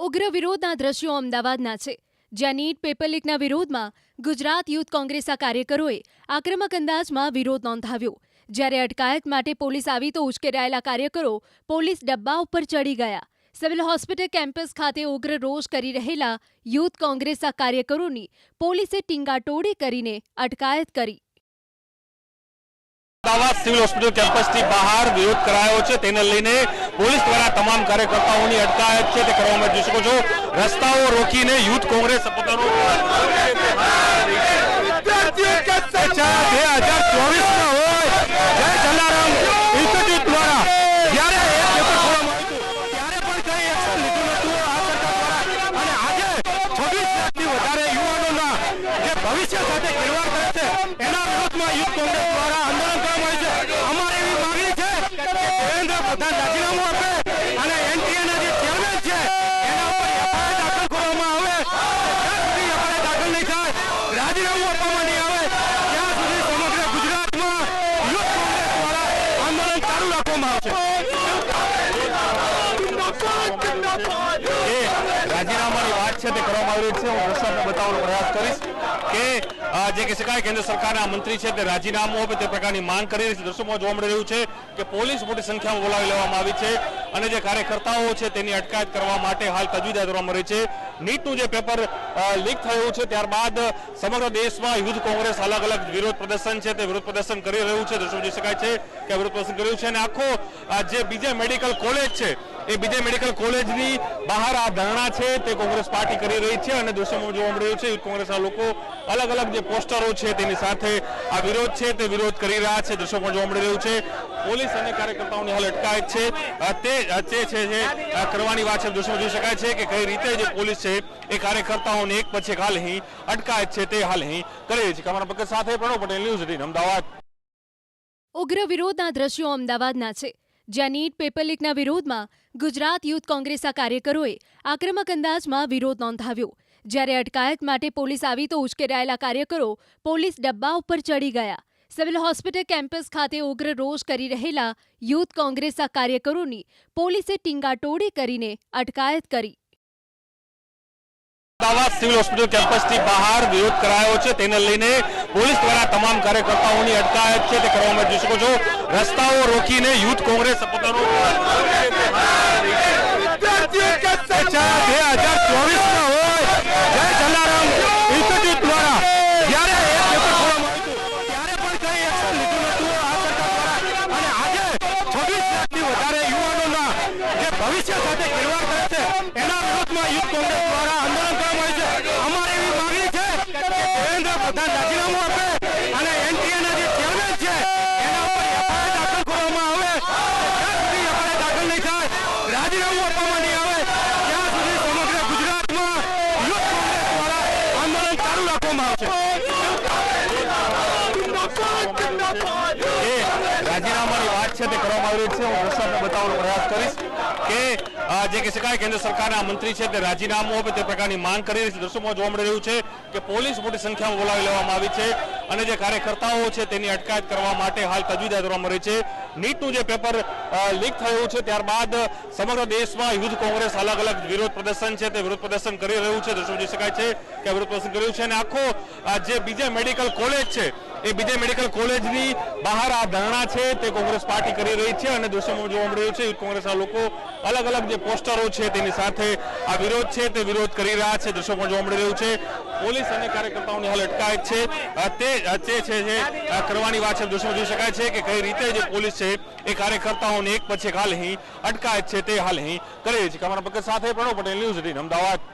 ઉગ્ર વિરોધના દ્રશ્યો અમદાવાદના છે, જ્યાં નીટ પેપર લીકના વિરોધમાં ગુજરાત યુથ કોંગ્રેસના કાર્યકરોએ આક્રમક અંદાજમાં વિરોધ નોંધાવ્યો. જ્યારે અટકાયત માટે પોલીસ આવી તો ઉશ્કેરાયેલા કાર્યકરો પોલીસ ડબ્બા ઉપર ચડી ગયા. સિવિલ હોસ્પિટલ કેમ્પસ ખાતે ઉગ્ર રોષ કરી રહેલા યુથ કોંગ્રેસના કાર્યકરોની પોલીસે ટીંગાટોળી કરીને અટકાયત કરી. અમદાવાદ સિવિલ હોસ્પિટલ કેમ્પસથી બહાર વિરોધ કરાયો છે, તેને લઈને પોલીસ દ્વારા તમામ કાર્યકર્તાઓની અટકાયત છે તે કરવામાં જોઈ શકો છો. રસ્તાઓ રોકીને યુથ કોંગ્રેસ પોતાનો 2024 હોય જય જલારામ ઇન્સ્ટિટ્યૂટ દ્વારા જ્યારે પેપર ખોલવામાં આવ્યું ત્યારે પણ કઈ એક્શન લીધું નતું આ સરકાર દ્વારા, અને આજે 26 લાખથી વધારે યુવાનોના જે ભવિષ્ય સાથે ખિલવાડ કરે છે એના વિરોધમાં યુથ કોંગ્રેસ દ્વારા આંદોલન કરવામાં આવ્યું છે. અમારી એવી માંગણી છે કે દેવેન્દ્ર પ્રધાન રાજીનામું આપે અને એનટીએના જે ચેરમેન છે એના ઉપર એફઆઈઆર દાખલ કરવામાં આવે. જ્યાં સુધી એફઆઈઆર દાખલ નહીં થાય, રાજીનામું આપવામાં નહીં આવે ત્યાં સુધી સમગ્ર ગુજરાતમાં યુથ કોંગ્રેસ દ્વારા આંદોલન ચાલુ રાખવામાં આવશે. રાજીનામાની વાત છે તે કરવામાં આવી રહી છે. હું દર્શકોને બતાવવાનો પ્રયાસ કરીશ કે જે કહી શકાય કેન્દ્ર સરકારના મંત્રી છે તે રાજીનામું આપે તે પ્રકારની માંગ કરી રહી છે. દર્શકોમાં જોવા મળી રહ્યું છે કે પોલીસ મોટી સંખ્યામાં બોલાવી લેવામાં આવી છે અને જે કાર્યકર્તાઓ છે તેની અટકાયત કરવા માટે હાલ તજવીજ હાથ ધરવામાં રહી છે. નીટનું જે પેપર લીક થયું છે ત્યારબાદ સમગ્ર દેશમાં યુથ કોંગ્રેસ અલગ અલગ વિરોધ પ્રદર્શન છે તે વિરોધ પ્રદર્શન કરી રહ્યું છે. દર્શકો જોઈ શકાય છે કે વિરોધ પ્રદર્શન કર્યું છે અને આખો જે બીજે મેડિકલ કોલેજ છે એ બીજે મેડિકલ કોલેજની બહાર આ ધરણા છે તે કોંગ્રેસ પાર્ટી કરી રહી છે અને દૃશ્યમાં જોવા મળી રહ્યું છે યુથ કોંગ્રેસના લોકો અલગ અલગ જે પોસ્ટરો છે તેની સાથે આ વિરોધ છે તે વિરોધ કરી રહ્યા છે. દૃશ્યોમાં જોવા મળી રહ્યું છે પોલીસ અને કાર્યકર્તાઓની હાલ અટકાયત છે તે છે જે કરવાની વાત છે. દૃશ્યોમાં જોઈ શકાય છે કે કઈ રીતે જે પોલીસ છે એ કાર્યકર્તાઓને એક પછી એક હાલ અહીં અટકાયત છે તે હાલ અહીં કરી રહી છે. કમરા પકડ સાથે પ્રણવ પટેલ, ન્યૂઝ 18 અમદાવાદ. ઉગ્ર વિરોધના દ્રશ્યો અમદાવાદના છે, જ્યાં નીટ પેપર લીકના વિરોધમાં ગુજરાત યુથ કોંગ્રેસના કાર્યકરોએ આક્રમક અંદાજમાં વિરોધ નોંધાવ્યો. જ્યારે અટકાયત માટે પોલીસ આવી તો ઉશ્કેરાયેલા કાર્યકરો પોલીસ ડબ્બા ઉપર ચડી ગયા. સિવિલ હોસ્પિટલ કેમ્પસ ખાતે ઉગ્ર રોષ કરી રહેલા યુથ કોંગ્રેસના કાર્યકરોની પોલીસે ટીંગાટોળી કરીને અટકાયત કરી. અમદાવાદ સિવિલ હોસ્પિટલ કેમ્પસથી બહાર વિરોધ કરાયો છે, તેને લઈને પોલીસ દ્વારા તમામ કાર્યકર્તાઓની અટકાયત છે તે કરવામાં જોઈ શકો છો. રસ્તાઓ રોકીને યુથ કોંગ્રેસ પોતાનો 2024 હોય જય જલારામ ઇન્સ્ટિટ્યૂટ દ્વારા જ્યારે પેપર ખોલવામાં આવ્યું ત્યારે પણ કઈ એક્શન લીધું નતું આ સરકાર દ્વારા, અને આજે 26 લાખથી વધારે યુવાનોના જે ભવિષ્ય સાથે ખિલવાડ કરે છે એના વિરોધમાં યુથ કોંગ્રેસ દ્વારા આંદોલન કરવામાં આવ્યું છે. અમારી એવી માંગણી છે કે દેવેન્દ્ર પ્રધાન રાજીનામું આપે અને એનટીએના જે ચેરમેન છે એના ઉપર એફઆઈઆર દાખલ કરવામાં આવે. જ્યાં સુધી એફઆઈઆર દાખલ નહીં થાય, રાજીનામું આપવામાં નહીં આવે ત્યાં સુધી સમગ્ર ગુજરાતમાં યુથ કોંગ્રેસ દ્વારા આંદોલન ચાલુ રાખવામાં આવશે. રાજીનામાની વાત છે તે કરવામાં આવી રહી છે. હું દર્શકોને બતાવવાનો પ્રયાસ કરીશ કે જે કહી શકાય કેન્દ્ર સરકારના મંત્રી છે તે રાજીનામું આપે તે પ્રકારની માંગ કરી રહી છે. દર્શકોમાં જોવા મળી રહ્યું છે કે પોલીસ મોટી સંખ્યામાં બોલાવી લેવામાં આવી છે અને જે કાર્યકર્તાઓ છે તેની અટકાયત કરવા માટે હાલ તજવીજ હાથ ધરવામાં રહી છે. નીટનું જે પેપર લીક થયું છે ત્યારબાદ સમગ્ર દેશમાં યુથ કોંગ્રેસ અલગ અલગ વિરોધ પ્રદર્શન છે તે વિરોધ પ્રદર્શન કરી રહ્યું છે. દર્શકો જોઈ શકાય છે કે વિરોધ પ્રદર્શન કર્યું છે અને આખો જે બીજે મેડિકલ કોલેજ છે એ બીજે મેડિકલ કોલેજની બહાર આ ધરણા છે તે કોંગ્રેસ પાર્ટી કરી રહી છે અને દૃશ્યમાં જોવા મળી રહ્યું છે યુથ કોંગ્રેસના લોકો અલગ અલગ જે પોસ્ટરો છે તેની સાથે આ વિરોધ છે તે વિરોધ કરી રહ્યા છે. દૃશ્યોમાં જોવા મળી રહ્યું છે પોલીસ અને કાર્યકર્તાઓની હાલ અટકાયત છે તે છે જે કરવાની વાત છે. દૃશ્યોમાં જોઈ શકાય છે કે કઈ રીતે જે પોલીસ છે એ કાર્યકર્તાઓને એક પછી એક હાલ અહીં અટકાયત છે તે હાલ અહીં કરી રહી છે. કમરા પકડ સાથે પ્રણવ પટેલ, ન્યૂઝ 18 અમદાવાદ.